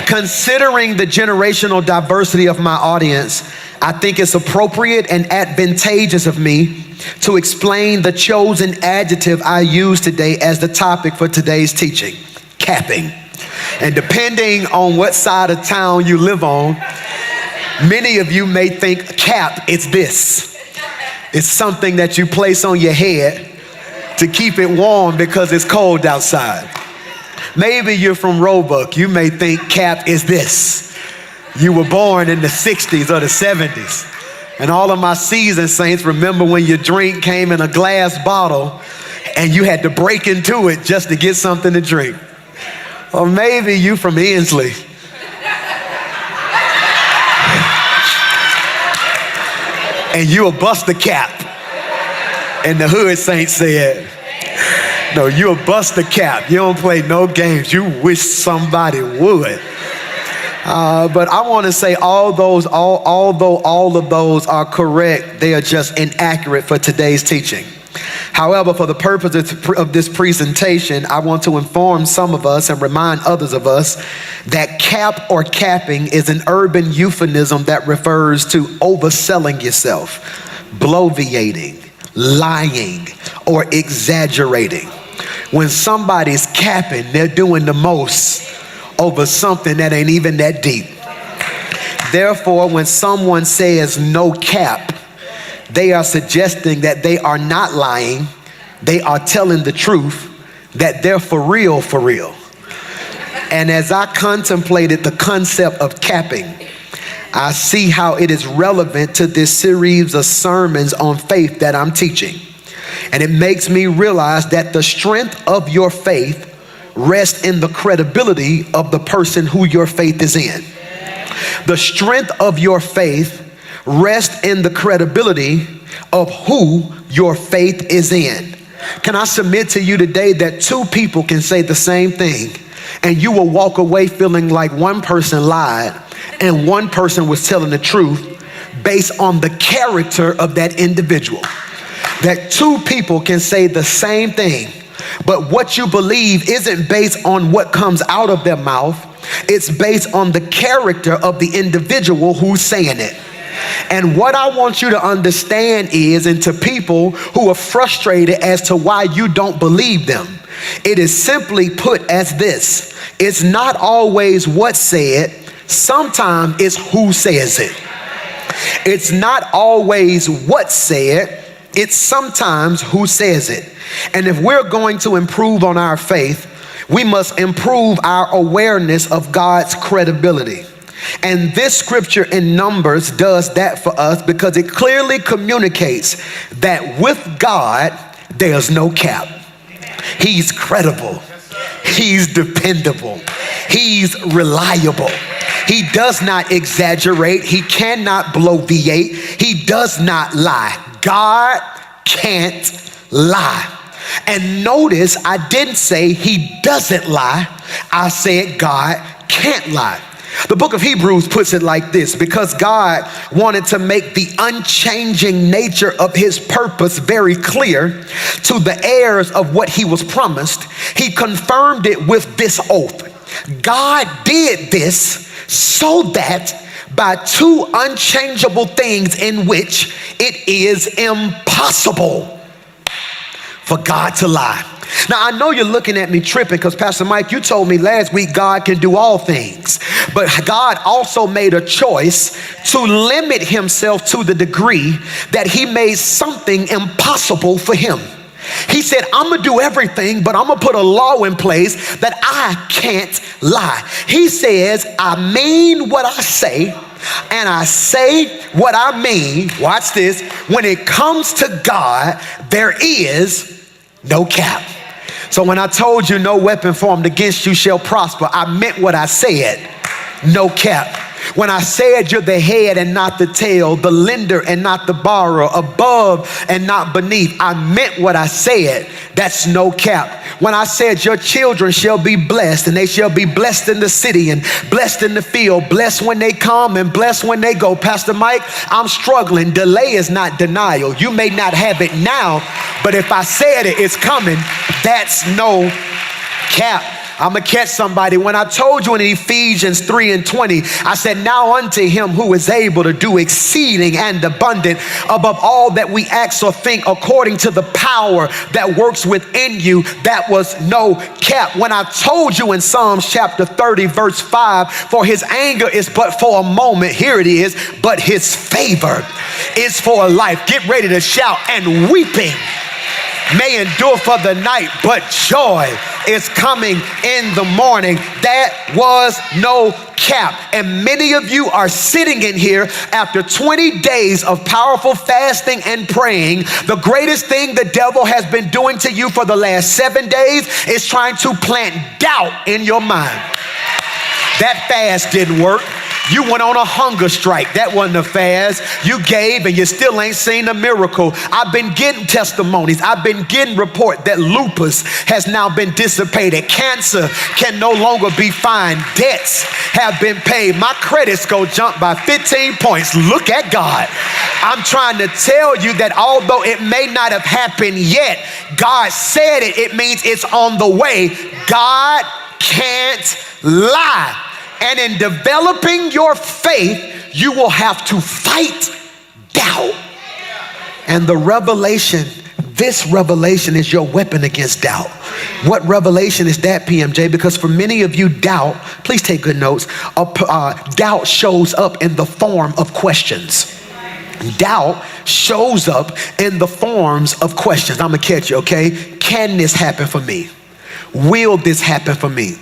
Considering the generational diversity of my audience, I think it's appropriate and advantageous of me to explain the chosen adjective I use today as the topic for today's teaching: capping. And depending on what side of town you live on, many of you may think cap is this. It's something that you place on your head to keep it warm because it's cold outside. Maybe you're from Roebuck. You may think cap is this. You were born in the 60s or the 70s. And all of my seasoned saints remember when your drink came in a glass bottle and you had to break into it just to get something to drink. Or maybe you from Inslee. And you a bust the cap. And the hood saint said, no, you a bust the cap. You don't play no games. You wish somebody would. But I want to say although all of those are correct, they are just inaccurate for today's teaching. However, for the purpose of this presentation, I want to inform some of us and remind others of us that cap or capping is an urban euphemism that refers to overselling yourself, bloviating, lying, or exaggerating. When somebody's capping, they're doing the most over something that ain't even that deep. Therefore, when someone says no cap, they are suggesting that they are not lying, they are telling the truth, that they're for real, for real. And as I contemplated the concept of capping, I see how it is relevant to this series of sermons on faith that I'm teaching. And it makes me realize that the strength of your faith rests in the credibility of the person who your faith is in. The strength of your faith rests in the credibility of who your faith is in. Can I submit to you today that two people can say the same thing and you will walk away feeling like one person lied and one person was telling the truth based on the character of that individual? That two people can say the same thing, but what you believe isn't based on what comes out of their mouth. It's based on the character of the individual who's saying it. And what I want you to understand is, and to people who are frustrated as to why you don't believe them, it is simply put as this: it's not always what's said, sometimes it's who says it. It's not always what's said, it's sometimes who says it. And if we're going to improve on our faith, we must improve our awareness of God's credibility. And this scripture in Numbers does that for us because it clearly communicates that with God, there's no cap. He's credible. He's dependable. He's reliable. He does not exaggerate. He cannot bloviate. He does not lie. God can't lie. And notice I didn't say he doesn't lie. I said God can't lie. The book of Hebrews puts it like this: because God wanted to make the unchanging nature of his purpose very clear to the heirs of what he was promised, he confirmed it with this oath. God did this so that by two unchangeable things in which it is impossible for God to lie. Now, I know you're looking at me tripping because Pastor Mike, you told me last week God can do all things. But God also made a choice to limit himself to the degree that he made something impossible for him. He said, I'm going to do everything, but I'm going to put a law in place that I can't lie. He says, I mean what I say, and I say what I mean. Watch this. When it comes to God, there is no cap. So when I told you no weapon formed against you shall prosper, I meant what I said. No cap. When I said you're the head and not the tail, the lender and not the borrower, above and not beneath, I meant what I said. That's no cap. When I said your children shall be blessed, and they shall be blessed in the city and blessed in the field, blessed when they come and blessed when they go. Pastor Mike, I'm struggling. Delay is not denial. You may not have it now, but if I said it, it's coming. That's no cap. I'm going to catch somebody. When I told you in Ephesians 3:20, I said, now unto him who is able to do exceeding and abundant above all that we ask or think, according to the power that works within you, that was no cap. When I told you in Psalms chapter 30, verse 5, for his anger is but for a moment, here it is, but his favor is for a life. Get ready to shout. And weeping may endure for the night, but joy is coming in the morning. That was no cap. And many of you are sitting in here after 20 days of powerful fasting and praying. The greatest thing the devil has been doing to you for the last 7 days is trying to plant doubt in your mind. That fast didn't work. You went on a hunger strike. That wasn't a fast. You gave and you still ain't seen a miracle. I've been getting testimonies. I've been getting report that lupus has now been dissipated. Cancer can no longer be fined. Debts have been paid. My credit score jumped by 15 points. Look at God. I'm trying to tell you that although it may not have happened yet, God said it. It means it's on the way. God can't lie. And in developing your faith, you will have to fight doubt. And the revelation, this revelation is your weapon against doubt. What revelation is that, PMJ? Because for many of you, doubt, please take good notes, doubt shows up in the form of questions. Doubt shows up in the forms of questions. I'm gonna catch you, okay? Can this happen for me? Will this happen for me?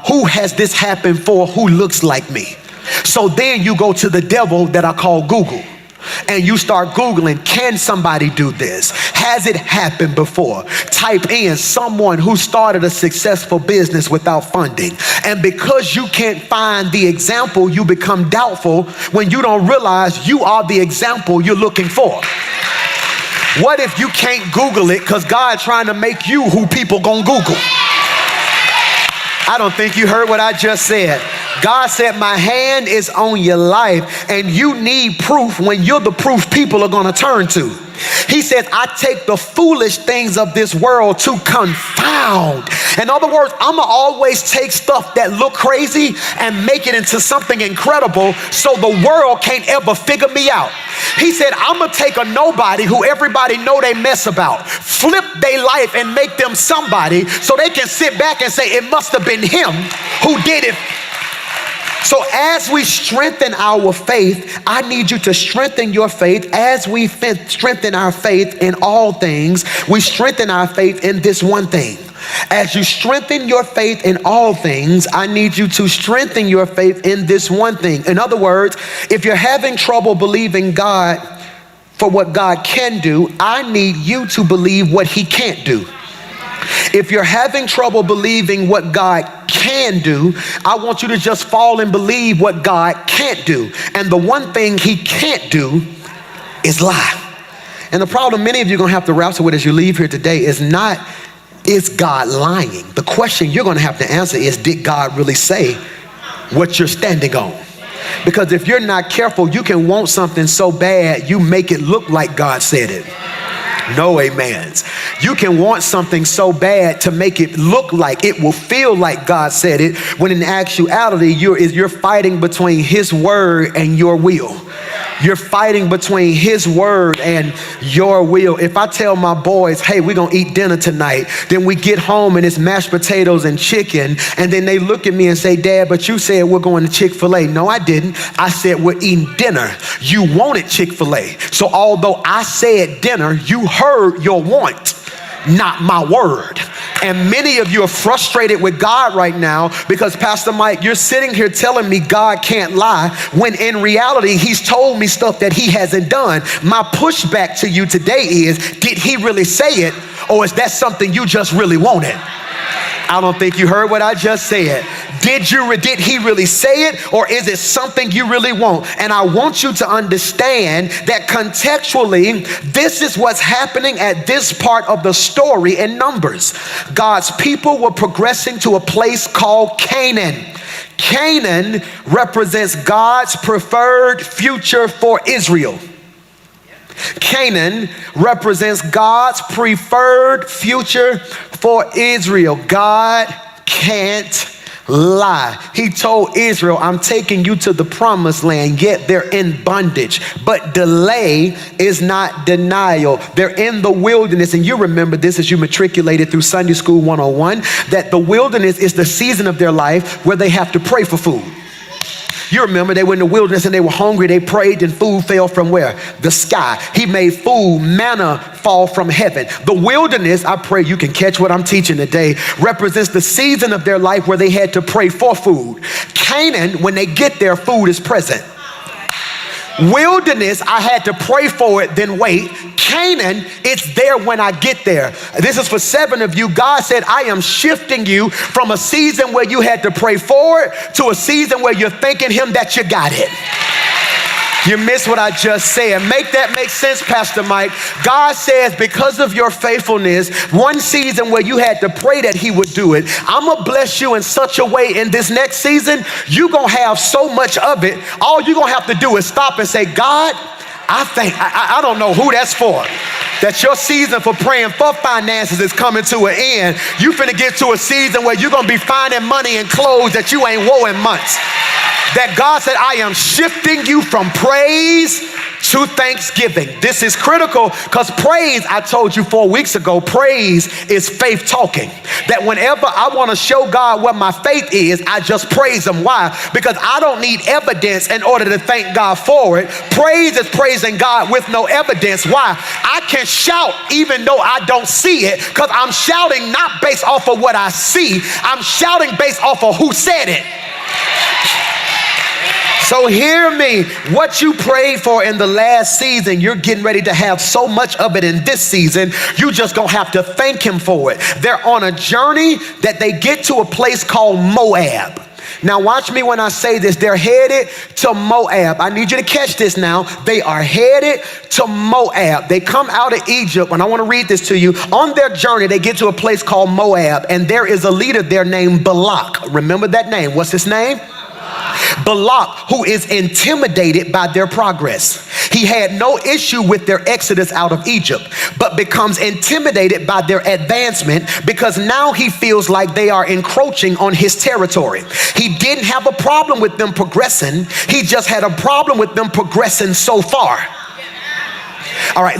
Who has this happened for who looks like me? So then you go to the devil that I call Google, and you start Googling, can somebody do this? Has it happened before? Type in someone who started a successful business without funding. And because you can't find the example, you become doubtful when you don't realize you are the example you're looking for. What if you can't Google it because God's trying to make you who people gonna Google? I don't think you heard what I just said. God said, my hand is on your life, and you need proof when you're the proof people are going to turn to. He says, I take the foolish things of this world to confound. In other words, I'm going to always take stuff that look crazy and make it into something incredible so the world can't ever figure me out. He said, I'm going to take a nobody who everybody know they mess about, flip their life and make them somebody so they can sit back and say, it must have been him who did it. So as we strengthen our faith, I need you to strengthen your faith. As we strengthen our faith in all things, we strengthen our faith in this one thing. As you strengthen your faith in all things, I need you to strengthen your faith in this one thing. In other words, if you're having trouble believing God for what God can do, I need you to believe what he can't do. If you're having trouble believing what God can do, I want you to just fall and believe what God can't do. And the one thing he can't do is lie. And the problem many of you are going to have to wrestle with as you leave here today is not, is God lying? The question you're going to have to answer is, did God really say what you're standing on? Because if you're not careful, you can want something so bad you make it look like God said it. No amens. You can want something so bad to make it look like, it will feel like God said it, when in actuality you're fighting between his word and your will. You're fighting between his word and your will. If I tell my boys, hey, we're gonna eat dinner tonight, then we get home and it's mashed potatoes and chicken, and then they look at me and say, Dad, but you said we're going to Chick-fil-A. No, I didn't. I said we're eating dinner. You wanted Chick-fil-A. So although I said dinner, you heard your want, not my word. And many of you are frustrated with God right now because, Pastor Mike, you're sitting here telling me God can't lie when in reality he's told me stuff that he hasn't done. My pushback to you today is, did he really say it, or is that something you just really wanted? I don't think you heard what I just said. Did he really say it, or is it something you really want? And I want you to understand that contextually, this is what's happening at this part of the story in Numbers. God's people were progressing to a place called Canaan. Canaan represents God's preferred future for Israel. Canaan represents God's preferred future for Israel. God can't lie. He told Israel, I'm taking you to the promised land, yet they're in bondage. But delay is not denial. They're in the wilderness. And you remember this as you matriculated through Sunday School 101, that the wilderness is the season of their life where they have to pray for food. You remember they were in the wilderness and they were hungry. They prayed and food fell from where? The sky. He made food, manna fall from heaven. The wilderness, I pray you can catch what I'm teaching today, represents the season of their life where they had to pray for food. Canaan, when they get there, food is present. Wilderness, I had to pray for it, then wait. Canaan, it's there when I get there. This is for 7 of you. God said, I am shifting you from a season where you had to pray for it to a season where you're thanking him that you got it. You missed what I just said. Make that make sense, Pastor Mike. God says, because of your faithfulness, one season where you had to pray that he would do it, I'm going to bless you in such a way in this next season, you're going to have so much of it. All you're going to have to do is stop and say, God, I don't know who that's for. That your season for praying for finances is coming to an end. You finna get to a season where you're going to be finding money and clothes that you ain't wore in months. That God said, I am shifting you from praise to thanksgiving. This is critical because praise, I told you 4 weeks ago, praise is faith talking. That whenever I want to show God what my faith is, I just praise him. Why? Because I don't need evidence in order to thank God for it. Praise is praising God with no evidence. Why? I can shout even though I don't see it because I'm shouting not based off of what I see. I'm shouting based off of who said it. So hear me, what you prayed for in the last season, you're getting ready to have so much of it in this season, you just gonna have to thank him for it. They're on a journey that they get to a place called Moab. Now watch me when I say this, they're headed to Moab. I need you to catch this now. They are headed to Moab. They come out of Egypt, and I want to read this to you. On their journey, they get to a place called Moab, and there is a leader there named Balak. Remember that name. What's his name? Balak, who is intimidated by their progress. He had no issue with their exodus out of Egypt, but becomes intimidated by their advancement because now he feels like they are encroaching on his territory. He didn't have a problem with them progressing. He just had a problem with them progressing so far. All right,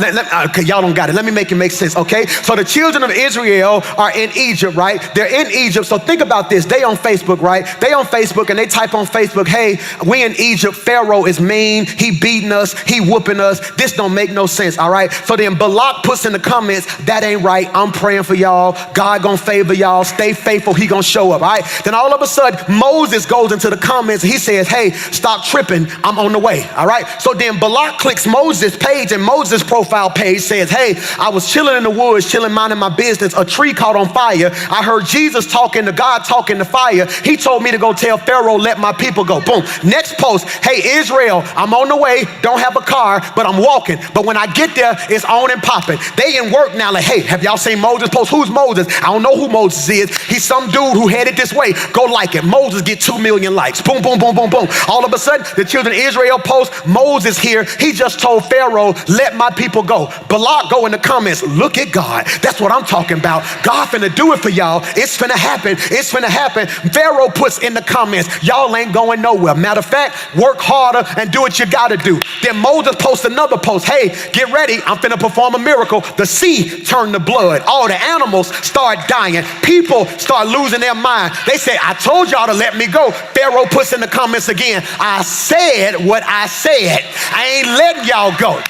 okay, y'all don't got it. Let me make it make sense, okay? So the children of Israel are in Egypt, right? They're in Egypt. So think about this. They on Facebook, right? They on Facebook and they type on Facebook, hey, we in Egypt. Pharaoh is mean. He beating us. He whooping us. This don't make no sense, all right? So then Balak puts in the comments, that ain't right. I'm praying for y'all. God gonna favor y'all. Stay faithful. He gonna show up, all right? Then all of a sudden, Moses goes into the comments. He says, hey, stop tripping. I'm on the way, all right? So then Balak clicks Moses' page, and Moses' profile page says, hey, I was chilling in the woods, chilling, minding my business. A tree caught on fire. I heard Jesus talking to God, talking to fire. He told me to go tell Pharaoh, let my people go. Boom. Next post, hey, Israel, I'm on the way. Don't have a car, but I'm walking. But when I get there, it's on and popping. They in work now like, hey, have y'all seen Moses post? Who's Moses? I don't know who Moses is. He's some dude who headed this way. Go like it. Moses get 2 million likes. Boom, boom, boom, boom, boom. All of a sudden, the children of Israel post, Moses here. He just told Pharaoh, let my people go. Balak go in the comments, look at God. That's what I'm talking about. God finna do it for y'all. It's finna happen. It's finna happen. Pharaoh puts in the comments, y'all ain't going nowhere. Matter of fact, work harder and do what you gotta do. Then Moses posts another post, hey, get ready. I'm finna perform a miracle. The sea turned to blood. All the animals start dying. People start losing their mind. They say, I told y'all to let me go. Pharaoh puts in the comments again, I said what I said. I ain't letting y'all go.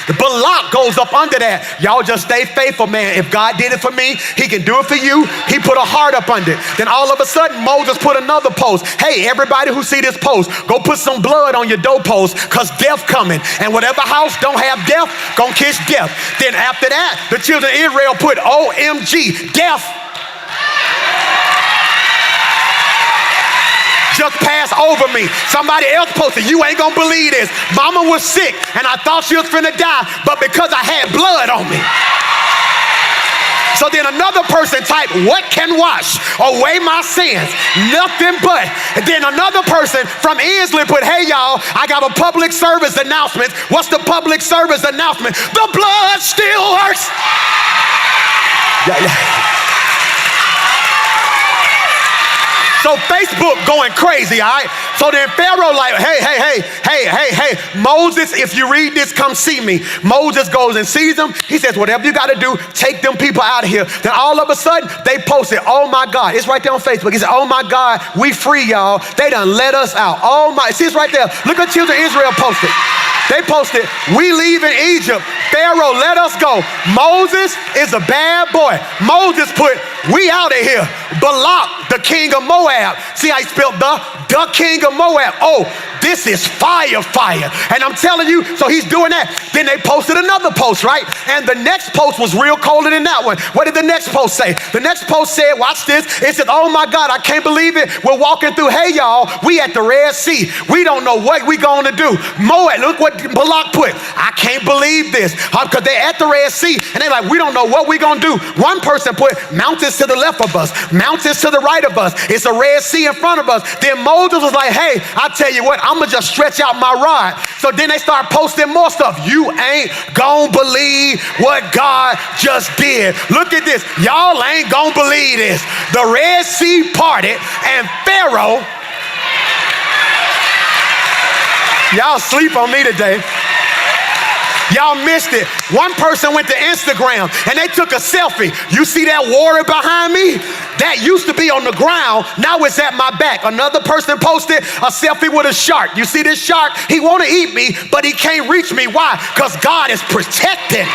Balak goes up under that. Y'all just stay faithful, man. If God did it for me, he can do it for you. He put a heart up under it. Then all of a sudden, Moses put another post. Hey, everybody who see this post, go put some blood on your doorpost because death coming. And whatever house don't have death, gonna kiss death. Then after that, the children of Israel put OMG, death. Just pass over me. Somebody else posted, you ain't gonna believe this. Mama was sick and I thought she was finna die, but because I had blood on me. So then another person typed, what can wash away my sins? Nothing but. And then another person from Inslee put, hey y'all, I got a public service announcement. What's the public service announcement? The blood still works. Yeah. So Facebook going crazy, all right? So then Pharaoh like, hey, Moses, if you read this, come see me. Moses goes and sees him. He says, whatever you got to do, take them people out of here. Then all of a sudden, they posted, oh my God. It's right there on Facebook. He said, oh my God, we free, y'all. They done let us out. Oh my, see, it's right there. Look what children of Israel posted. They posted, we leave in Egypt. Pharaoh, let us go. Moses is a bad boy. Moses put, we out of here. Balak, the king of Moab. See how he spelled the king of Moab. Oh, this is fire. And I'm telling you, so he's doing that. Then they posted another post, right? And the next post was real colder than that one. What did the next post say? The next post said, watch this. It said, oh my God, I can't believe it. We're walking through, hey y'all, we at the Red Sea. We don't know what we gonna do. Moab, look what Balak put. I can't believe this. Because they're at the Red Sea and they're like, we don't know what we gonna do. One person put mountains to the left of us, mountains to the right of us. It's a Red Sea in front of us. Then Moses was like, hey, I tell you what, I'm gonna just stretch out my rod. So then they start posting more stuff. You ain't gonna believe what God just did. Look at this. Y'all ain't gonna believe this. The Red Sea parted and Pharaoh, y'all sleep on me today. Y'all missed it. One person went to Instagram and they took a selfie. You see that water behind me? That used to be on the ground. Now it's at my back. Another person posted a selfie with a shark. You see this shark? He want to eat me, but he can't reach me. Why? Because God is protecting.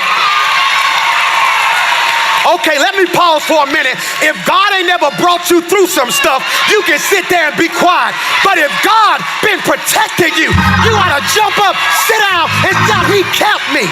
Okay, let me pause for a minute. If God ain't never brought you through some stuff, you can sit there and be quiet. But if God been protecting you, you ought to jump up, sit down, and shout, he kept me.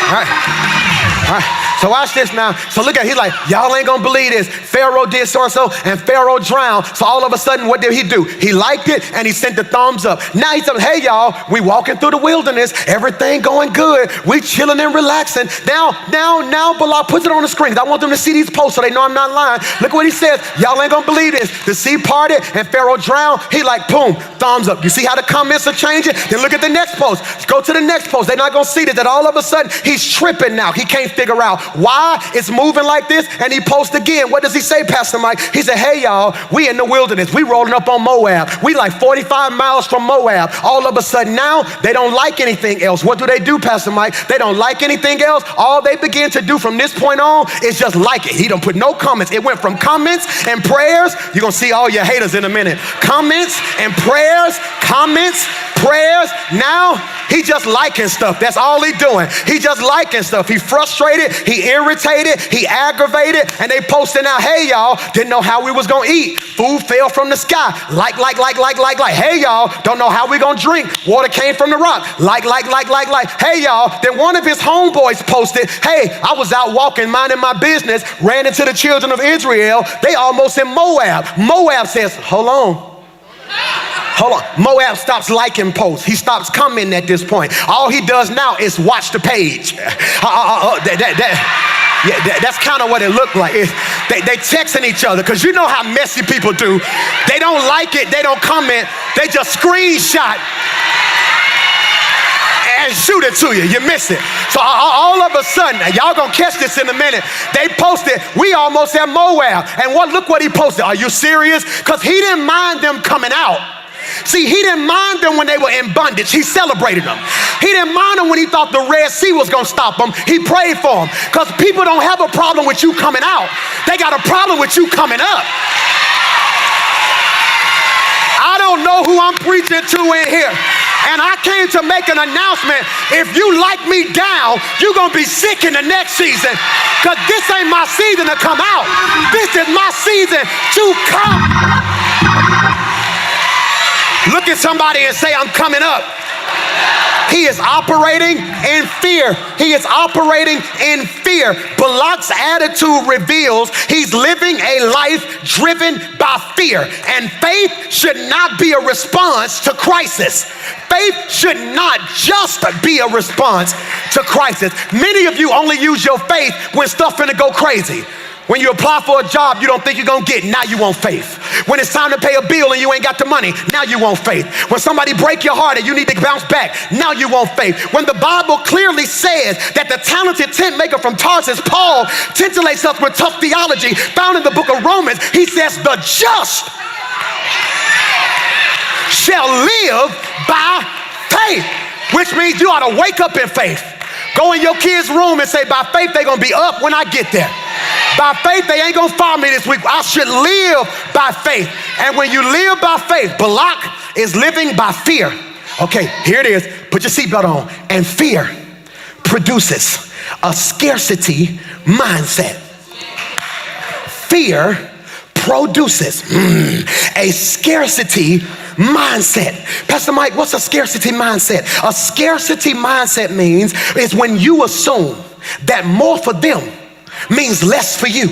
All right. So watch this now. So look at, he's like, y'all ain't gonna believe this. Pharaoh did so-and-so and Pharaoh drowned. So all of a sudden, what did he do? He liked it and he sent the thumbs up. Now he's saying, hey y'all, we walking through the wilderness. Everything going good. We chilling and relaxing. Now Balak puts it on the screen. I want them to see these posts so they know I'm not lying. Look what he says. Y'all ain't gonna believe this. The sea parted and Pharaoh drowned. He like, boom, thumbs up. You see how the comments are changing? Then look at the next post. Let's go to the next post. They're not gonna see that all of a sudden he's tripping now. He can't figure out why it's moving like this. And he posts again. What does he say, Pastor Mike? He said, hey y'all, we in the wilderness. We rolling up on Moab. We like 45 miles from Moab. All of a sudden now they don't like anything else. What do, Pastor Mike? They don't like anything else. All they begin to do from this point on is just like it. He don't put no comments. It went from comments and prayers. You're gonna see all your haters in a minute. Comments and prayers, comments, prayers. Now he just liking stuff. That's all he doing. He just liking stuff. He frustrated, he irritated, he aggravated, and they posting out, hey y'all, didn't know how we was gonna eat. Food fell from the sky. Like. Hey y'all, don't know how we gonna drink. Water came from the rock. Like. Hey y'all, then one of his homeboys posted, hey, I was out walking, minding my business, ran into the children of Israel. They almost in Moab. Moab says, hold on. Moab stops liking posts. He stops commenting at this point. All he does now is watch the page. That's kind of what it looked like. They texting each other because you know how messy people do. They don't like it. They don't comment. They just screenshot and shoot it to you. You miss it. So all of a sudden, and y'all gonna catch this in a minute, they posted, we almost at Moab. And look what he posted. Are you serious? Because he didn't mind them coming out. See, he didn't mind them when they were in bondage. He celebrated them. He didn't mind them when he thought the Red Sea was going to stop them. He prayed for them. Because people don't have a problem with you coming out. They got a problem with you coming up. I don't know who I'm preaching to in here. And I came to make an announcement. If you like me down, you're going to be sick in the next season. Because this ain't my season to come out. This is my season to come. Look at somebody and say, I'm coming up. He is operating in fear. He is operating in fear. Balak's attitude reveals he's living a life driven by fear. And faith should not be a response to crisis. Faith should not just be a response to crisis. Many of you only use your faith when stuff finna go crazy. When you apply for a job you don't think you're gonna get, now you want faith. When it's time to pay a bill and you ain't got the money, now you want faith. When somebody break your heart and you need to bounce back, now you want faith. When the Bible clearly says that the talented tent maker from Tarsus, Paul, titillates us with tough theology found in the book of Romans, he says the just shall live by faith, which means you ought to wake up in faith. Go in your kids' room and say, by faith, they're going to be up when I get there. By faith, they ain't going to fire me this week. I should live by faith. And when you live by faith, Balak is living by fear. Okay, here it is. Put your seatbelt on. And fear produces a scarcity mindset. Fear produces a scarcity mindset. Pastor Mike, what's a scarcity mindset? A scarcity mindset means is when you assume that more for them means less for you.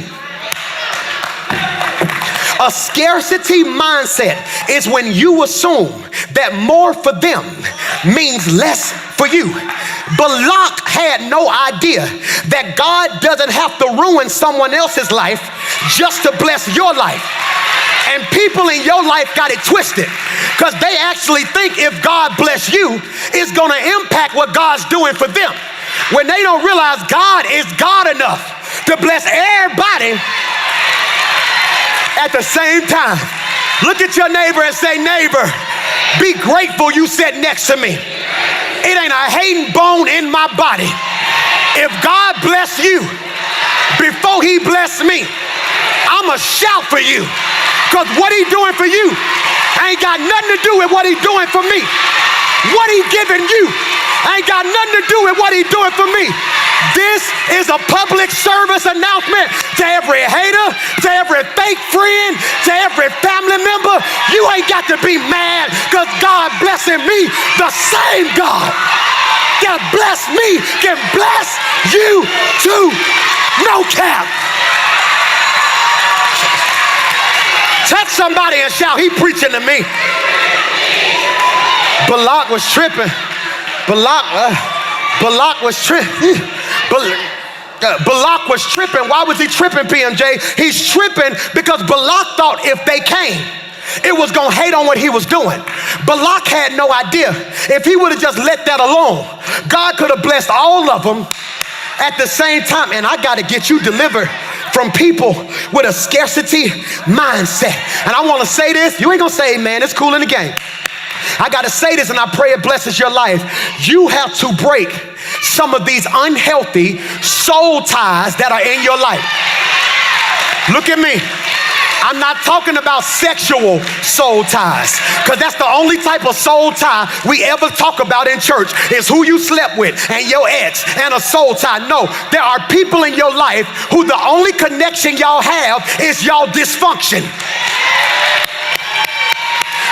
A scarcity mindset is when you assume that more for them means less for you. Balak had no idea that God doesn't have to ruin someone else's life just to bless your life. And people in your life got it twisted because they actually think if God bless you, it's going to impact what God's doing for them. When they don't realize God is God enough to bless everybody at the same time. Look at your neighbor and say, neighbor, be grateful you sat next to me. It ain't a hating bone in my body. If God bless you before he blessed me, I'ma shout for you. Because what he doing for you ain't got nothing to do with what he doing for me. What he giving you ain't got nothing to do with what he doing for me. This is a public service announcement to every hater, to every fake friend, to every family member. You ain't got to be mad because God blessing me. The same God that blessed me can bless you too. No cap. Touch somebody and shout, he preaching to me. Balak was tripping. Balak was tripping. Balak was tripping. Why was he tripping, PMJ? He's tripping because Balak thought if they came, it was going to hate on what he was doing. Balak had no idea. If he would have just let that alone, God could have blessed all of them at the same time. And I got to get you delivered from people with a scarcity mindset. And I want to say this. You ain't going to say amen. It's cool in the game. I got to say this, and I pray it blesses your life. You have to break some of these unhealthy soul ties that are in your life. Look at me. I'm not talking about sexual soul ties, because that's the only type of soul tie we ever talk about in church is who you slept with and your ex and a soul tie. No, there are people in your life who the only connection y'all have is y'all dysfunction.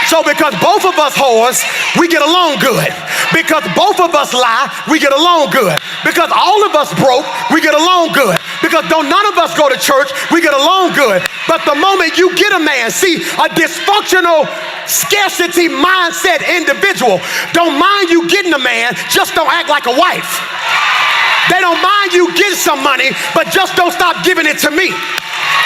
So because both of us whores, we get along good. Because both of us lie, we get along good. Because all of us broke, we get along good. Because don't none of us go to church, we get along good. But the moment you get a man, see, a dysfunctional scarcity mindset individual don't mind you getting a man, just don't act like a wife. They don't mind you getting some money, but just don't stop giving it to me.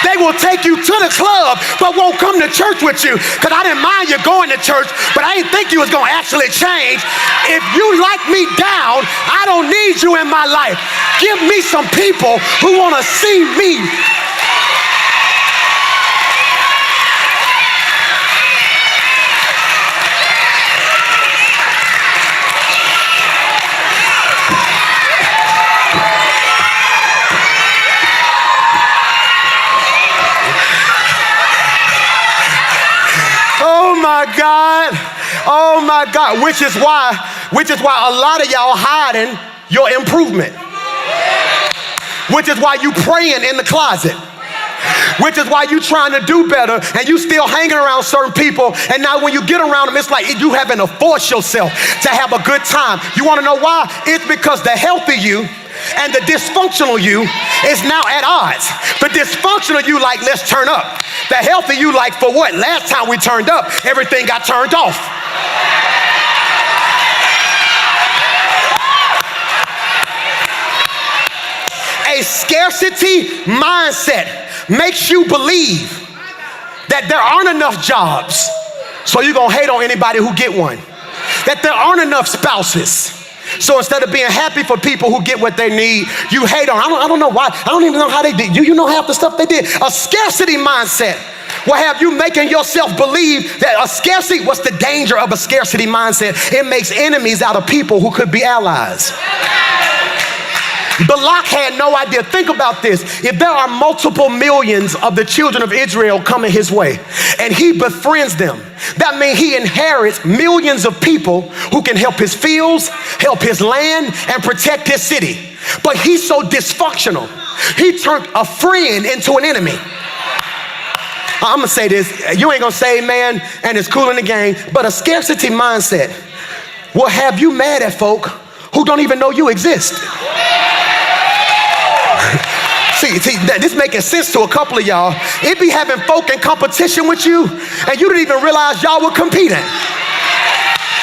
They will take you to the club, but won't come to church with you. Because I didn't mind you going to church, but I didn't think you was going to actually change. If you like me down, I don't need you in my life. Give me some people who want to see me. Oh my God, which is why a lot of y'all hiding your improvement. Which is why you praying in the closet. Which is why you trying to do better and you still hanging around certain people, and now when you get around them, it's like you having to force yourself to have a good time. You want to know why? It's because the healthy you and the dysfunctional you is now at odds. The dysfunctional you like, let's turn up. The healthy you like, for what? Last time we turned up, everything got turned off. A scarcity mindset makes you believe That there aren't enough jobs, so you're gonna hate on anybody who get one. That there aren't enough spouses, so instead of being happy for people who get what they need, you hate on. I don't know why. I don't even know how they did. You know half the stuff they did. A scarcity mindset will have you making yourself believe that a scarcity, what's the danger of a scarcity mindset? It makes enemies out of people who could be allies. Balak had no idea. Think about this. If there are multiple millions of the children of Israel coming his way, and he befriends them, that means he inherits millions of people who can help his fields, help his land, and protect his city. But he's so dysfunctional. He turned a friend into an enemy. I'm gonna say this. You ain't gonna say amen, and it's cool in the game, but a scarcity mindset will have you mad at folk who don't even know you exist. See, this making sense to a couple of y'all. It be having folk in competition with you, and you didn't even realize y'all were competing.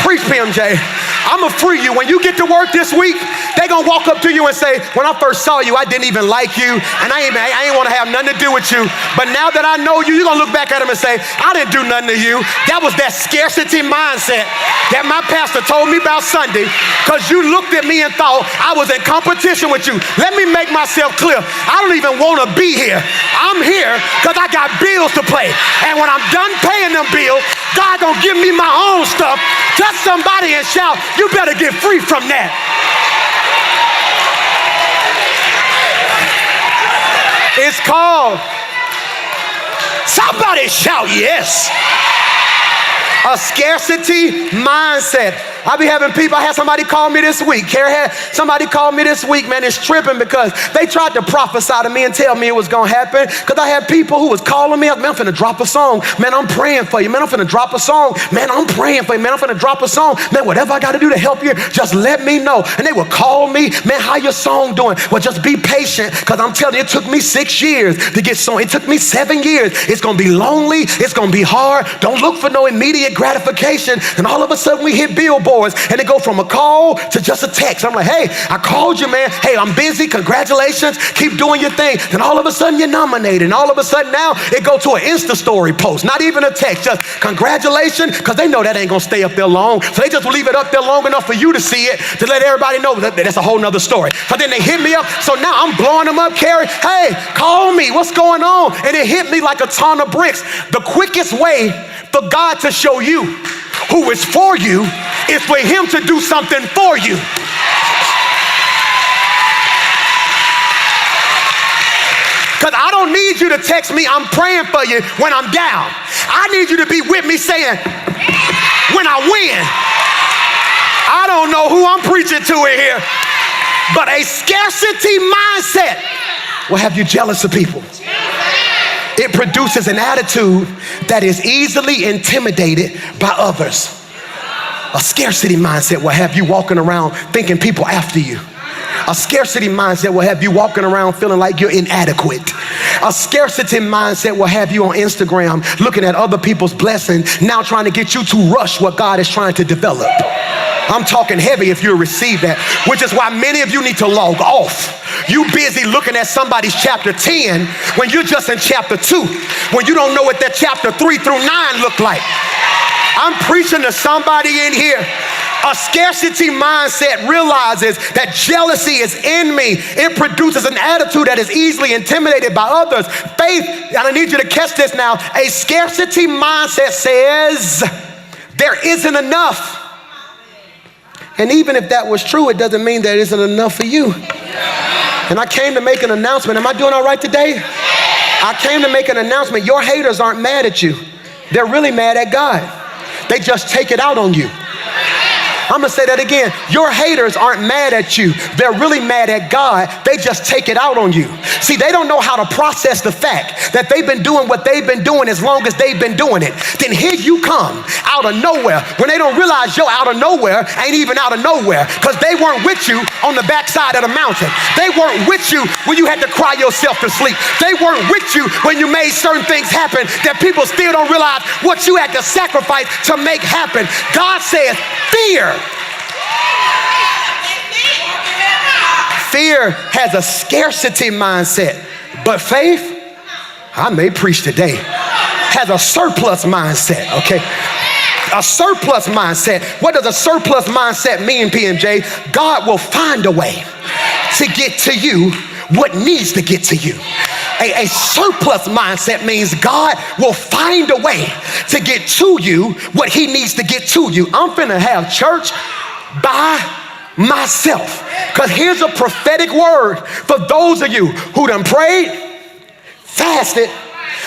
Preach, PMJ. I'ma free you. When you get to work this week, they gonna walk up to you and say, when I first saw you, I didn't even like you, and I ain't wanna have nothing to do with you. But now that I know you, you're gonna look back at them and say, I didn't do nothing to you. That was that scarcity mindset that my pastor told me about Sunday, because you looked at me and thought I was in competition with you. Let me make myself clear. I don't even wanna be here. I'm here because I got bills to pay. And when I'm done paying them bills, God gonna give me my own stuff. Touch somebody and shout, you better get free from that. It's called, somebody shout yes. A scarcity mindset. I be having people, I had somebody call me this week. Carrie had somebody call me this week, man, it's tripping because they tried to prophesy to me and tell me it was gonna happen. Because I had people who was calling me up, man, I'm finna drop a song. Man, I'm praying for you. Man, I'm finna drop a song. Man, I'm praying for you. Man, I'm finna drop a song. Man, whatever I gotta do to help you, just let me know. And they would call me, man, how your song doing? Well, just be patient, because I'm telling you, it took me 6 years to get song. It took me 7 years. It's gonna be lonely. It's gonna be hard. Don't look for no immediate gratification. And all of a sudden we hit billboards, and it go from a call to just a text. I'm like, hey, I called you, man. Hey, I'm busy. Congratulations. Keep doing your thing. Then all of a sudden you're nominated. And all of a sudden now it go to an Insta story post. Not even a text, just congratulations, because they know that ain't gonna stay up there long. So they just leave it up there long enough for you to see it, to let everybody know that that's a whole nother story. So then they hit me up. So now I'm blowing them up, Carrie. Hey, call me. What's going on? And it hit me like a ton of bricks. The quickest way for God to show you who is for you is for him to do something for you. Because I don't need you to text me, I'm praying for you when I'm down. I need you to be with me saying, when I win. I don't know who I'm preaching to in here, but a scarcity mindset will have you jealous of people. It produces an attitude that is easily intimidated by others. A scarcity mindset will have you walking around thinking people after you. A scarcity mindset will have you walking around feeling like you're inadequate. A scarcity mindset will have you on Instagram looking at other people's blessings, now trying to get you to rush what God is trying to develop. I'm talking heavy if you receive that, which is why many of you need to log off. You busy looking at somebody's chapter 10 when you're just in chapter 2, when you don't know what that chapter 3 through 9 look like. I'm preaching to somebody in here. A scarcity mindset realizes that jealousy is in me. It produces an attitude that is easily intimidated by others. Faith, and I need you to catch this now, a scarcity mindset says there isn't enough. And even if that was true, it doesn't mean there isn't enough for you. And I came to make an announcement. Am I doing all right today? I came to make an announcement. Your haters aren't mad at you. They're really mad at God. They just take it out on you. I'm gonna say that again. Your haters aren't mad at you. They're really mad at God. They just take it out on you. See, they don't know how to process the fact that they've been doing what they've been doing as long as they've been doing it. Then here you come out of nowhere when they don't realize you're out of nowhere ain't even out of nowhere, because they weren't with you on the backside of the mountain. They weren't with you when you had to cry yourself to sleep. They weren't with you when you made certain things happen that people still don't realize what you had to sacrifice to make happen. God says, fear. Fear has a scarcity mindset, but faith, I may preach today, has a surplus mindset, okay? A surplus mindset. What does a surplus mindset mean, PMJ? God will find a way to get to you what needs to get to you. A surplus mindset means God will find a way to get to you what he needs to get to you. I'm finna have church by myself. Because here's a prophetic word for those of you who done prayed, fasted,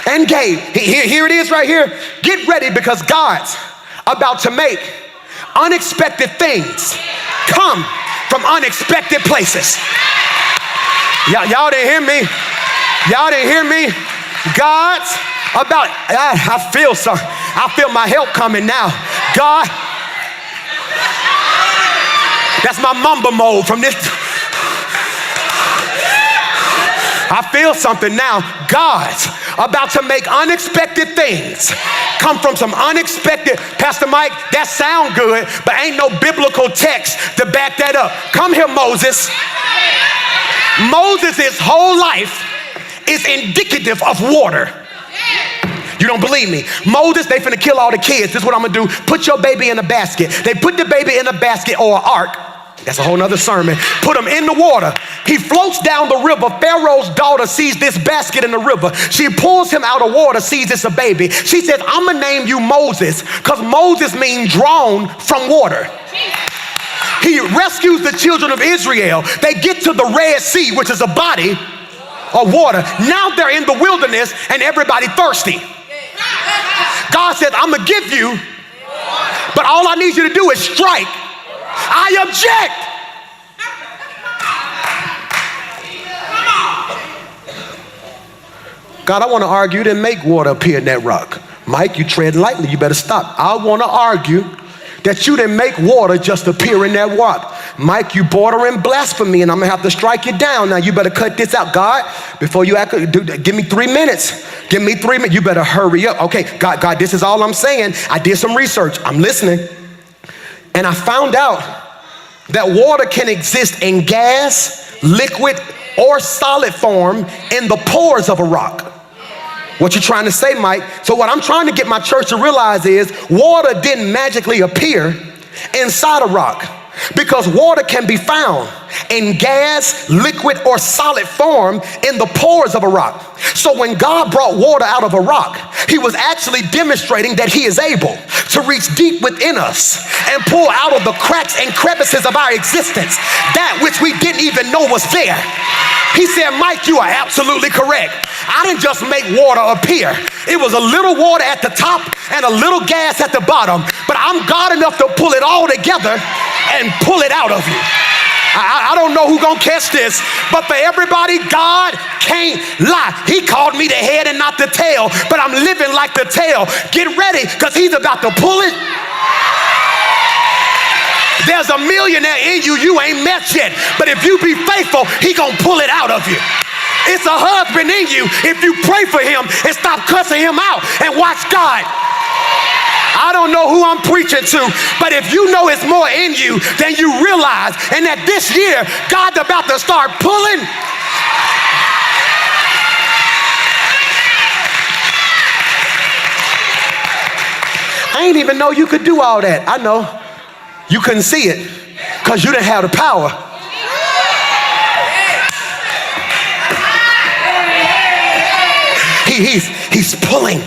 and gave. Here it is right here. Get ready because God's about to make unexpected things come from unexpected places. Y'all didn't hear me. Y'all didn't hear me. God's about, I feel my help coming now. God, that's my mumble mode from this. I feel something now. God's about to make unexpected things come from some unexpected. Pastor Mike, that sound good, but ain't no biblical text to back that up. Come here, Moses. Moses' whole life is indicative of water. You don't believe me? Moses, they finna kill all the kids. This is what I'm gonna do. Put your baby in a basket. They put the baby in a basket or an ark. That's a whole nother sermon. Put him in the water. He floats down the river. Pharaoh's daughter sees this basket in the river. She pulls him out of water, sees it's a baby. She says, I'm gonna name you Moses because Moses means drawn from water. He rescues the children of Israel. They get to the Red Sea, which is a body of water. Now they're in the wilderness and everybody thirsty. God says, I'm gonna give you, but all I need you to do is strike. I object. God, I want to argue you didn't make water appear in that rock. Mike, you tread lightly. You better stop. I want to argue that you didn't make water just appear in that rock. Mike, you bordering blasphemy, and I'm gonna have to strike you down. Now you better cut this out. God, before you act, give me 3 minutes. Give me 3 minutes. You better hurry up. Okay, God, this is all I'm saying. I did some research. I'm listening. And I found out that water can exist in gas, liquid, or solid form in the pores of a rock. What you trying to say, Mike? So what I'm trying to get my church to realize is water didn't magically appear inside a rock, because water can be found in gas, liquid, or solid form in the pores of a rock. So when God brought water out of a rock, he was actually demonstrating that he is able to reach deep within us and pull out of the cracks and crevices of our existence that which we didn't even know was there. He said, Mike, you are absolutely correct. I didn't just make water appear. It was a little water at the top and a little gas at the bottom, but I'm God enough to pull it all together and pull it out of you. I don't know who's gonna catch this, but for everybody, God can't lie. He called me the head and not the tail, but I'm living like the tail. Get ready, because he's about to pull it. There's a millionaire in you ain't met yet, but if you be faithful, he gonna pull it out of you. It's a husband in you if you pray for him and stop cussing him out and watch God. I don't know who I'm preaching to, but if you know it's more in you than you realize, and that this year, God's about to start pulling. I ain't even know you could do all that. I know. You couldn't see it because you didn't have the power. He's pulling.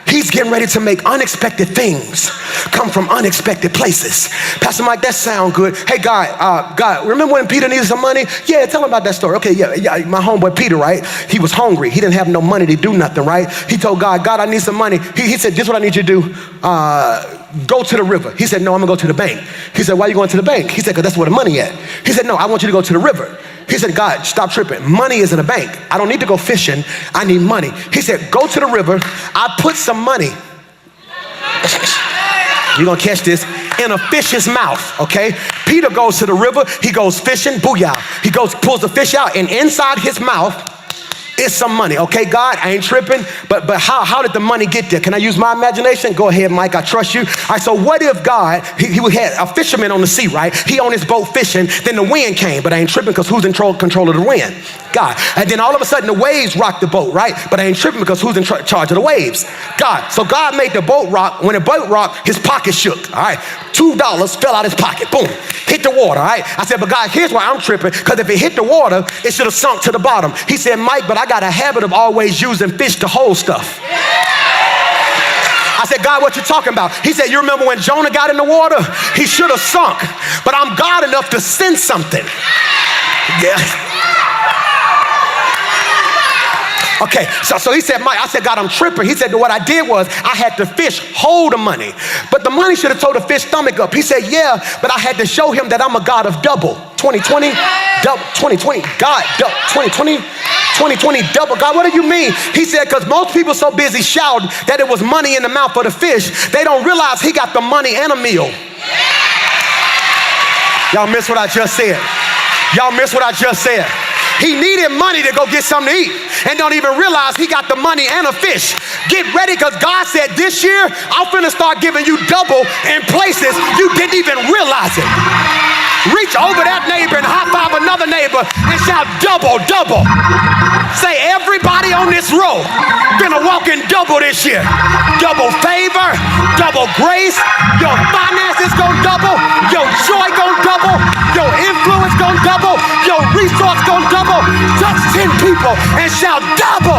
He's getting ready to make unexpected things come from unexpected places. Pastor Mike, that sound good. Hey, God, remember when Peter needed some money? Yeah, tell him about that story. Okay, yeah, my homeboy Peter, right? He was hungry. He didn't have no money to do nothing, right? He told God, I need some money. He said, this is what I need you to do. Go to the river. He said, no, I'm gonna go to the bank. He said, why are you going to the bank? He said, because that's where the money at. He said, no, I want you to go to the river. He said, God, stop tripping. Money is in a bank. I don't need to go fishing. I need money. He said, go to the river. I put some money. You're going to catch this in a fish's mouth, okay? Peter goes to the river. He goes fishing. Booyah. He goes, pulls the fish out, and inside his mouth It's some money. Okay, God, I ain't tripping, but how did the money get there? Can I use my imagination? Go ahead, Mike, I trust you. All right, so what if God, he had a fisherman on the sea, right? He on his boat fishing, then the wind came, but I ain't tripping because who's in control of the wind? God. And then all of a sudden the waves rocked the boat, right? But I ain't tripping because who's in charge of the waves? God. So God made the boat rock. When the boat rocked, his pocket shook, all right? $2 fell out his pocket, boom, hit the water, all right? I said, but God, here's why I'm tripping, because if it hit the water, it should have sunk to the bottom. He said, Mike, but I got a habit of always using fish to hold stuff. I said, God, what you talking about? He said, you remember when Jonah got in the water? He should have sunk, but I'm God enough to send something. Yeah. Okay, so he said, Mike, I said, God, I'm tripping. He said, what I did was I had the fish hold the money, but the money should have told the fish stomach up. He said, yeah, but I had to show him that I'm a God of double. 2020, double, 2020, God, 2020, 2020, double. God, what do you mean? He said, because most people so busy shouting that it was money in the mouth of the fish, they don't realize he got the money and a meal. Y'all miss what I just said. Y'all miss what I just said. He needed money to go get something to eat and don't even realize he got the money and a fish. Get ready, because God said this year, I'm finna start giving you double in places you didn't even realize it. Reach over that neighbor and high five another neighbor and shout double, double. Say, everybody on this row finna walk in double this year. Double favor, double grace, your finances gonna double, your joy gonna double, your influence gonna double, your resource gonna double. Touch 10 people and shout double.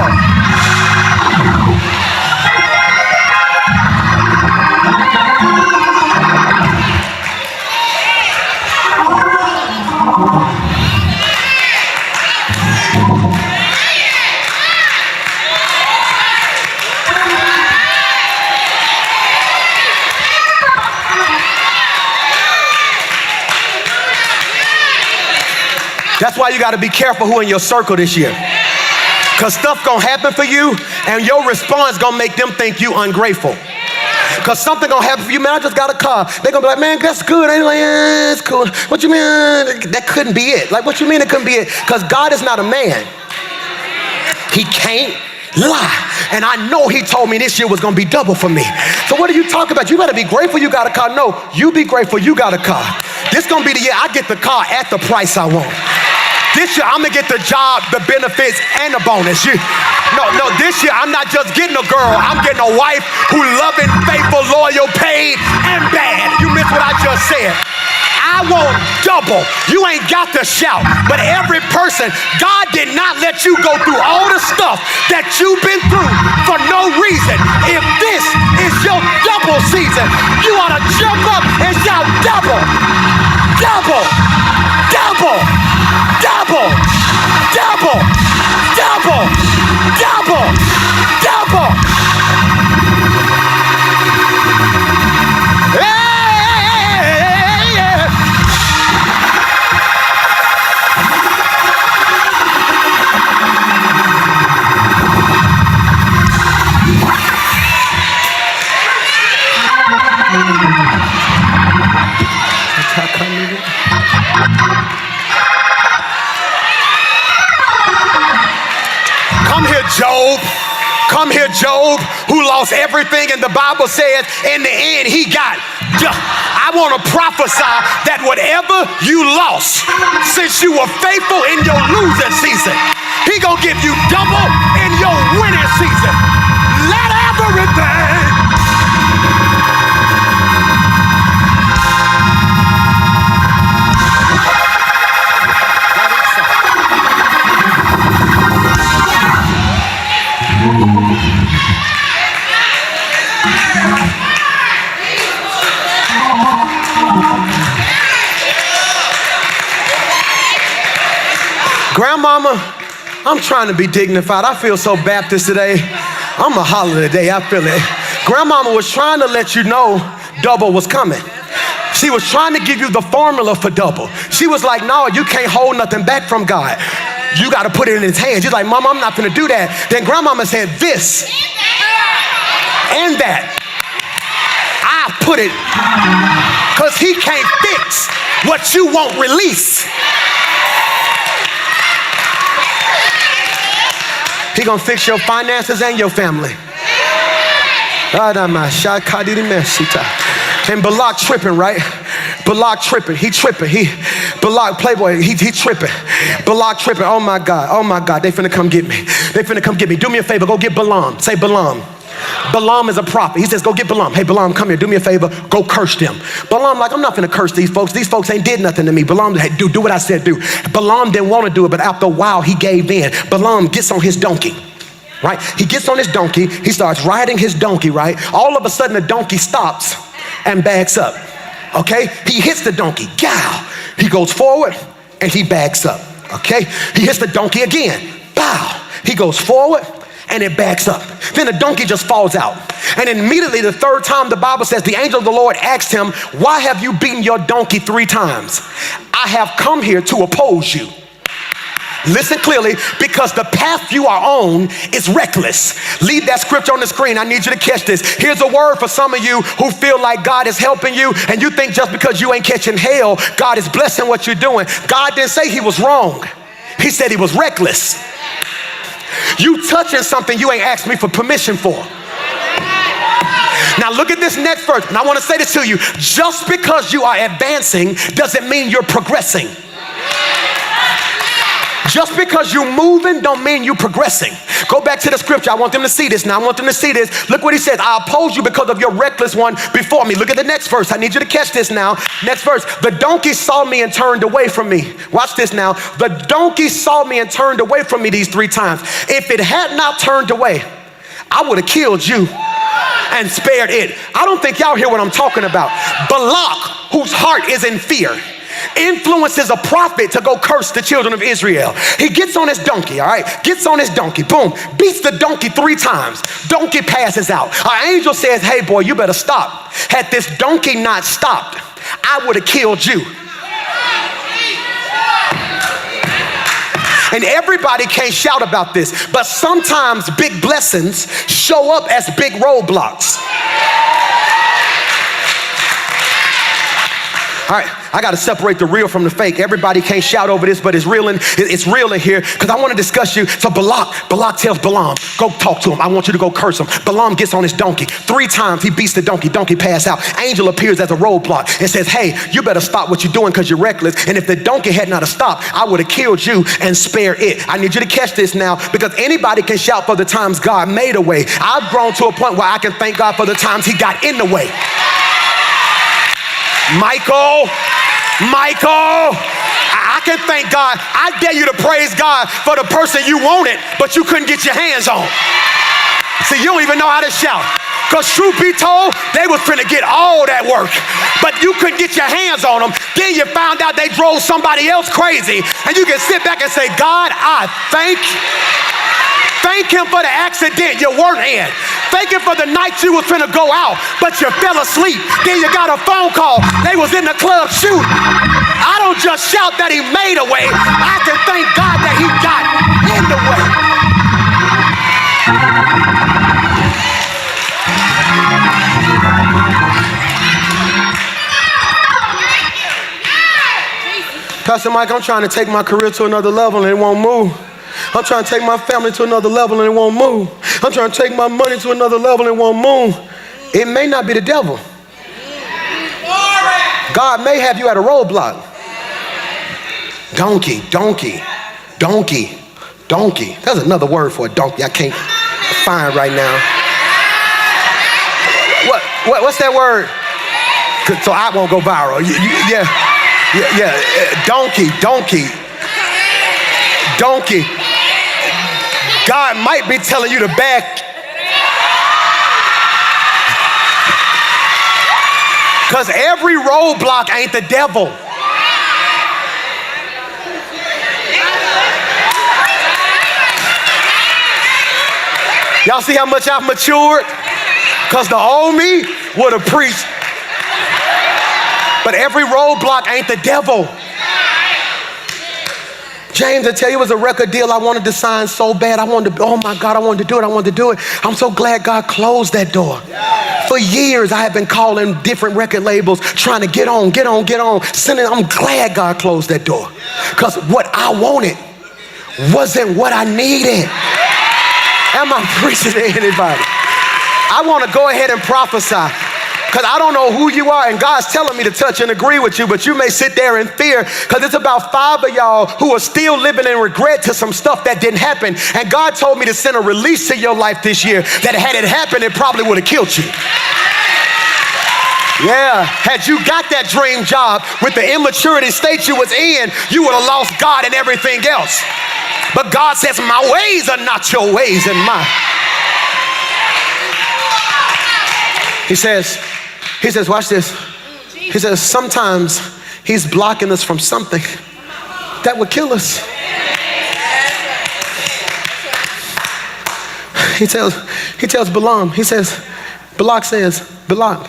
That's why you got to be careful who in your circle this year. Because stuff going to happen for you and your response going to make them think you ungrateful. Because something going to happen for you. Man, I just got a car. They're going to be like, man, that's good. And like, yeah, it's cool. What you mean? That couldn't be it. Like, what you mean it couldn't be it? Because God is not a man. He can't lie. And I know he told me this year was going to be double for me. So what are you talking about? You better be grateful you got a car. No, you be grateful you got a car. This going to be the year I get the car at the price I want. This year, I'm gonna get the job, the benefits, and the bonus. No, this year, I'm not just getting a girl. I'm getting a wife who loving, faithful, loyal, paid, and bad. You missed what I just said. I want double. You ain't got to shout, but every person, God did not let you go through all the stuff that you've been through for no reason. If this is your double season, you ought to jump up and shout double, double, double. Double, double, double, double, double. Hey, yeah. Job. Come here, Job, who lost everything, and the Bible says in the end he got. I want to prophesy that whatever you lost, since you were faithful in your losing season, he gonna give you double in your winning season. Let everything. Grandmama, I'm trying to be dignified. I feel so Baptist today. I'm a holler today. I feel it. Grandmama was trying to let you know double was coming. She was trying to give you the formula for double. She was like, no, you can't hold nothing back from God. You got to put it in his hands. She's like, Mama, I'm not going to do that. Then Grandmama said this and that. I put it because he can't fix what you won't release. He gonna fix your finances and your family. And Balak tripping, right? Balak tripping. He tripping. Balak, playboy, he tripping. Balak tripping. Oh my God. They finna come get me. Do me a favor. Go get Balaam. Say Balaam. Balaam is a prophet. He says, go get Balaam. Hey, Balaam, come here. Do me a favor. Go curse them. Balaam like, I'm not finna curse these folks. These folks ain't did nothing to me. Balaam, hey, do what I said do. Balaam didn't want to do it, but after a while, he gave in. Balaam gets on his donkey. Right? He gets on his donkey. He starts riding his donkey, right? All of a sudden, the donkey stops and backs up. Okay? He hits the donkey. Gow. He goes forward and he backs up. Okay? He hits the donkey again. Bow. He goes forward and it backs up. Then the donkey just falls out. And immediately the third time, the Bible says, the angel of the Lord asked him, why have you beaten your donkey 3 times? I have come here to oppose you. Listen clearly, because the path you are on is reckless. Leave that scripture on the screen. I need you to catch this. Here's a word for some of you who feel like God is helping you, and you think just because you ain't catching hell, God is blessing what you're doing. God didn't say he was wrong. He said he was reckless. You touching something you ain't asked me for permission for. Now look at this next verse, and I want to say this to you. Just because you are advancing doesn't mean you're progressing. Just because you're moving don't mean you're progressing. Go back to the scripture. I want them to see this now. I want them to see this. Look what he says. I oppose you because of your reckless one before me. Look at the next verse. I need you to catch this now. Next verse. The donkey saw me and turned away from me. Watch this now. The donkey saw me and turned away from me these 3 times. If it had not turned away, I would have killed you and spared it. I don't think y'all hear what I'm talking about. Balak, whose heart is in fear, influences a prophet to go curse the children of Israel. He gets on his donkey, all right? Gets on his donkey, boom, beats the donkey 3 times. Donkey passes out. Our angel says, hey boy, you better stop. Had this donkey not stopped, I would have killed you. And everybody can't shout about this, but sometimes big blessings show up as big roadblocks. All right, I got to separate the real from the fake. Everybody can't shout over this, but it's real in here because I want to discuss you. So Balak tells Balaam, go talk to him. I want you to go curse him. Balaam gets on his donkey. 3 times he beats the donkey. Donkey pass out. Angel appears as a roadblock and says, hey, you better stop what you're doing because you're reckless. And if the donkey had not stopped, I would have killed you and spared it. I need you to catch this now because anybody can shout for the times God made a way. I've grown to a point where I can thank God for the times he got in the way. Michael, I can thank God. I dare you to praise God for the person you wanted, but you couldn't get your hands on. See, you don't even know how to shout. Because truth be told, they was finna get all that work, but you couldn't get your hands on them. Then you found out they drove somebody else crazy, and you can sit back and say, God, I thank him for the accident you weren't in. Thank him for the night you was finna go out, but you fell asleep. Then you got a phone call. They was in the club shooting. I don't just shout that he made a way. I can thank God that he got in the way. Pastor Mike, I'm trying to take my career to another level and it won't move. I'm trying to take my family to another level and it won't move. I'm trying to take my money to another level and it won't move. It may not be the devil. God may have you at a roadblock. Donkey. That's another word for a donkey I can't find right now. What's that word? So I won't go viral. Yeah. Donkey. God might be telling you to back. Because every roadblock ain't the devil. Y'all see how much I've matured? Because the old me would have preached. But every roadblock ain't the devil. James, I tell you, it was a record deal I wanted to sign so bad. I wanted to do it. I'm so glad God closed that door. For years, I have been calling different record labels, trying to get on. I'm glad God closed that door. Because what I wanted wasn't what I needed. Am I preaching to anybody? I want to go ahead and prophesy. Because I don't know who you are, and God's telling me to touch and agree with you, but you may sit there in fear, because it's about 5 of y'all who are still living in regret to some stuff that didn't happen. And God told me to send a release to your life this year that had it happened, it probably would have killed you. Yeah, had you got that dream job with the immaturity state you was in, you would have lost God and everything else. But God says, my ways are not your ways and mine. He says, watch this. He says, sometimes he's blocking us from something that would kill us. He tells Balaam, Balak says,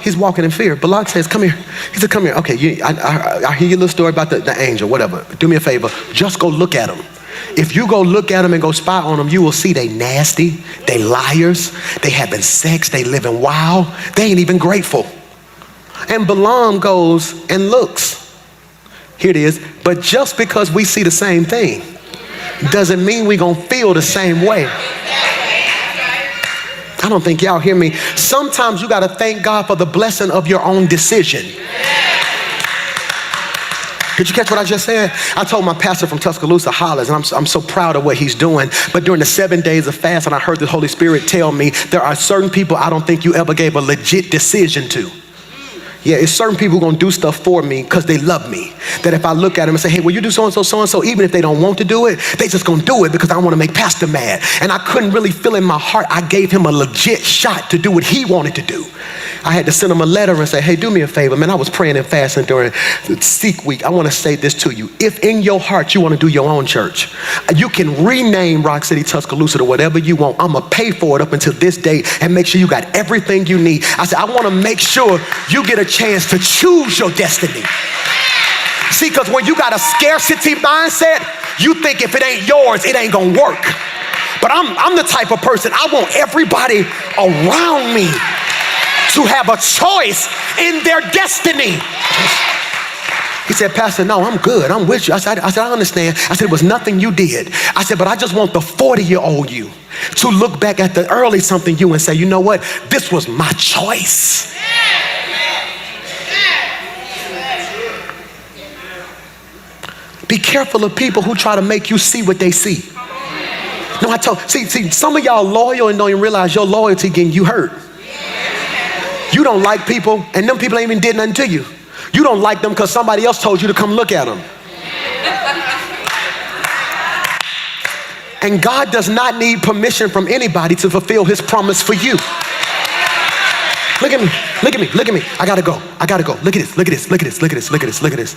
he's walking in fear. Balak says, come here. He said, come here. Okay, I hear your little story about the angel, whatever. Do me a favor, just go look at him. If you go look at them and go spy on them, you will see they nasty, they liars, they having sex, they living wild, they ain't even grateful. And Balaam goes and looks. Here it is. But just because we see the same thing doesn't mean we gonna feel the same way. I don't think y'all hear me. Sometimes you gotta thank God for the blessing of your own decision. Did you catch what I just said? I told my pastor from Tuscaloosa, Hollis, and I'm so proud of what he's doing. But during the 7 days of fast, and I heard the Holy Spirit tell me, there are certain people I don't think you ever gave a legit decision to. Yeah, it's certain people who are gonna do stuff for me because they love me. That if I look at them and say, hey, will you do so-and-so, even if they don't want to do it, they just gonna do it because I wanna make Pastor mad. And I couldn't really feel in my heart, I gave him a legit shot to do what he wanted to do. I had to send him a letter and say, hey, do me a favor, man. I was praying and fasting during Seek Week. I wanna say this to you. If in your heart you wanna do your own church, you can rename Rock City Tuscaloosa to whatever you want. I'm gonna pay for it up until this day and make sure you got everything you need. I said, I wanna make sure you get a chance to choose your destiny. See, because when you got a scarcity mindset, you think if it ain't yours, it ain't gonna work. But I'm the type of person, I want everybody around me to have a choice in their destiny. He said, Pastor, no, I'm good. I'm with you. I said, I understand. I said, it was nothing you did. I said, but I just want the 40-year-old you to look back at the early something you and say, you know what? This was my choice. Be careful of people who try to make you see what they see. No, see, some of y'all loyal and don't even realize your loyalty getting you hurt. You don't like people, and them people ain't even did nothing to you. You don't like them because somebody else told you to come look at them. And God does not need permission from anybody to fulfill his promise for you. Look at me, look at me, look at me. I gotta go. Look at this, look at this, look at this, look at this, look at this, look at this.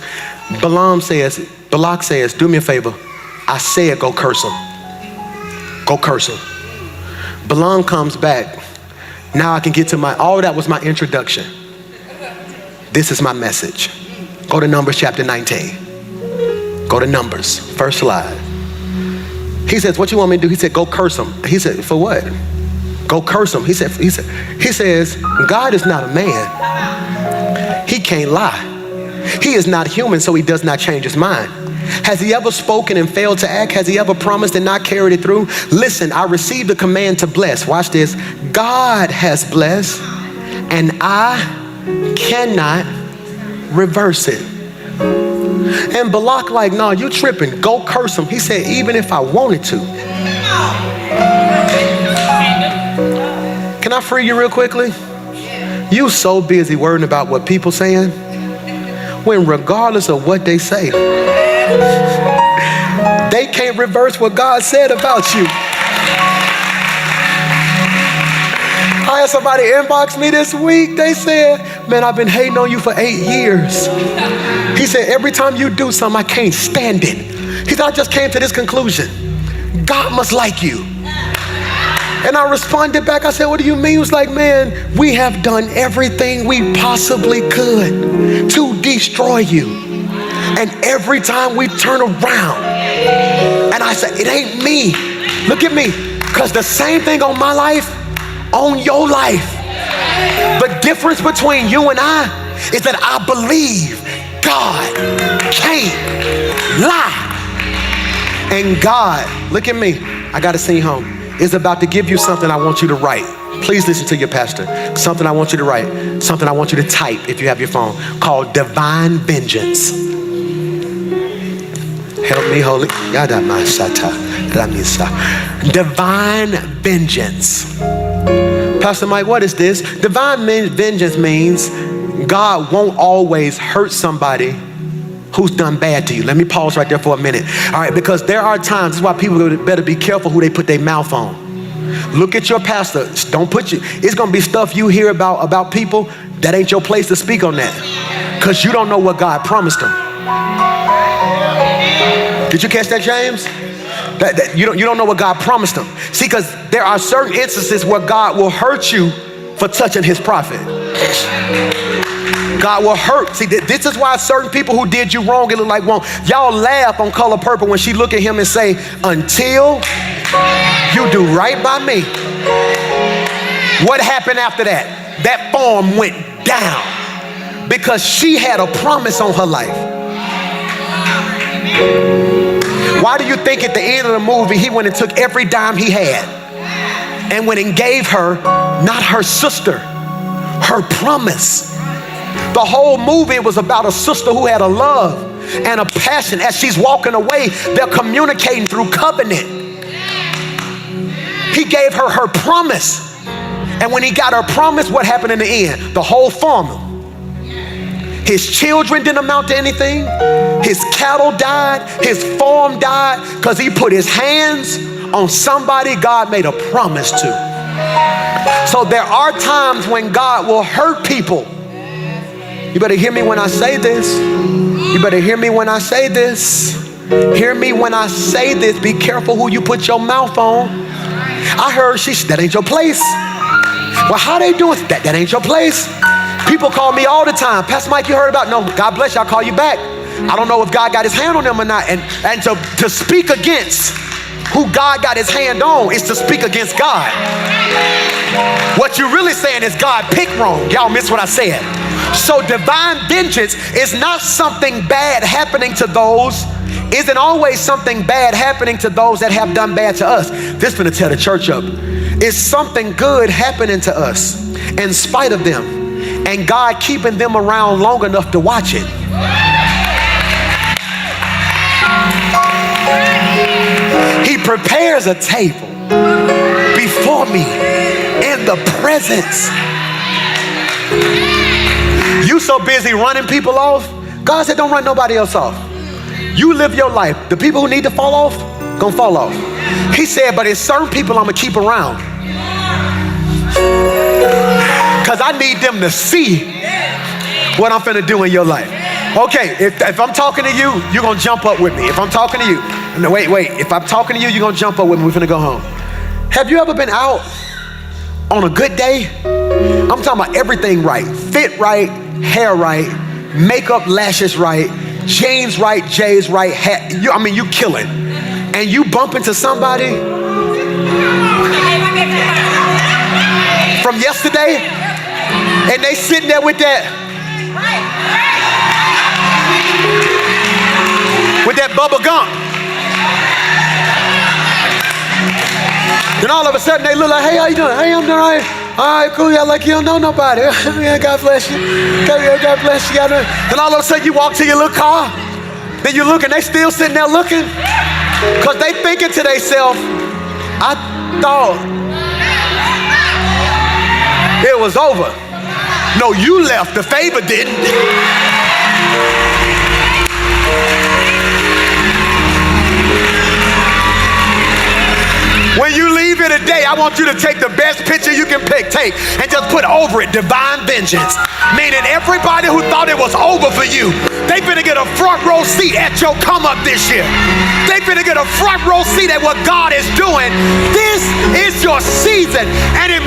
Balak says, do me a favor. I said go curse him. Go curse him. Balaam comes back. Now I can get to all that was my introduction. This is my message. Go to Numbers chapter 19. Go to Numbers, first slide. He says, what you want me to do? He said, go curse him. He said, for what? Go curse him. He says, God is not a man. He can't lie. He is not human, so he does not change his mind. Has he ever spoken and failed to act? Has he ever promised and not carried it through? Listen, I received a command to bless. Watch this. God has blessed, and I cannot reverse it. And Balak like, no, you tripping. Go curse him. He said, even if I wanted to. Can I free you real quickly? You so busy worrying about what people saying, when regardless of what they say, they can't reverse what God said about you. I had somebody inbox me this week. They said, man, I've been hating on you for 8 years. He said, every time you do something, I can't stand it. He said, I just came to this conclusion. God must like you. And I responded back, I said, what do you mean? He was like, man, we have done everything we possibly could to destroy you. And every time we turn around, and I said, it ain't me. Look at me. Because the same thing on my life, on your life. The difference between you and I is that I believe God can't lie. And God, look at me. I got to sing home. is about to give you something I want you to write. Please listen to your pastor. Something I want you to write. Something I want you to type if you have your phone, called divine vengeance. Help me, Holy. Divine vengeance. Pastor Mike, what is this? Divine vengeance means God won't always hurt somebody who's done bad to you. Let me pause right there for a minute. All right, because there are times, this is why people better be careful who they put their mouth on. Look at your pastor. Don't put you, it's gonna be stuff you hear about people that ain't your place to speak on that. Because you don't know what God promised them. Did you catch that, James? You don't know what God promised them. See, because there are certain instances where God will hurt you for touching his prophet. God will hurt. See, this is why certain people who did you wrong, it look like wrong. Y'all laugh on Color Purple when she look at him and say, until you do right by me. What happened after that? That farm went down because she had a promise on her life. Why do you think at the end of the movie he went and took every dime he had and went and gave her, not her sister, her promise? The whole movie was about a sister who had a love and a passion. As she's walking away, they're communicating through covenant. He gave her her promise. And when he got her promise, what happened in the end? The whole farm. His children didn't amount to anything. His cattle died. His farm died because he put his hands on somebody God made a promise to. So there are times when God will hurt people. You better hear me when I say this. You better hear me when I say this. Hear me when I say this. Be careful who you put your mouth on. I heard that ain't your place. Well, how they doing? That ain't your place. People call me all the time. Pastor Mike, you heard about? No, God bless you, I'll call you back. I don't know if God got his hand on them or not. And to speak against who God got his hand on is to speak against God. What you're really saying is God picked wrong. Y'all miss what I said. So divine vengeance is not something bad happening to those, isn't always something bad happening to those that have done bad to us. This is gonna tear the church up. It's something good happening to us in spite of them. And God keeping them around long enough to watch it. He prepares a table before me in the presence. You so busy running people off. God said don't run nobody else off. You live your life. The people who need to fall off, gonna fall off. He said, but it's certain people I'm gonna keep around. Because I need them to see what I'm finna do in your life. Okay, if I'm talking to you, you're gonna jump up with me. If I'm talking to you, no, wait. If I'm talking to you, you're gonna jump up with me. We're finna go home. Have you ever been out on a good day? I'm talking about everything right. Fit right, hair right, makeup, lashes right, jeans right, J's right, hat. You killing. And you bump into somebody from yesterday, and they sitting there with that bubble gum. Then all of a sudden they look like, hey, how you doing? Hey, I'm doing all right. All right, cool. Yeah, like you don't know nobody. Yeah, God bless you. God bless you. Then all of a sudden you walk to your little car. Then you look and they still sitting there looking. Because they thinking to themselves, I thought it was over. No, you left. The favor didn't. When you leave here today, I want you to take the best picture you can take and just put over it divine vengeance. Meaning everybody who thought it was over for you, they finna get a front row seat at your come up this year. They finna get a front row seat at what God is doing. This is your season, and it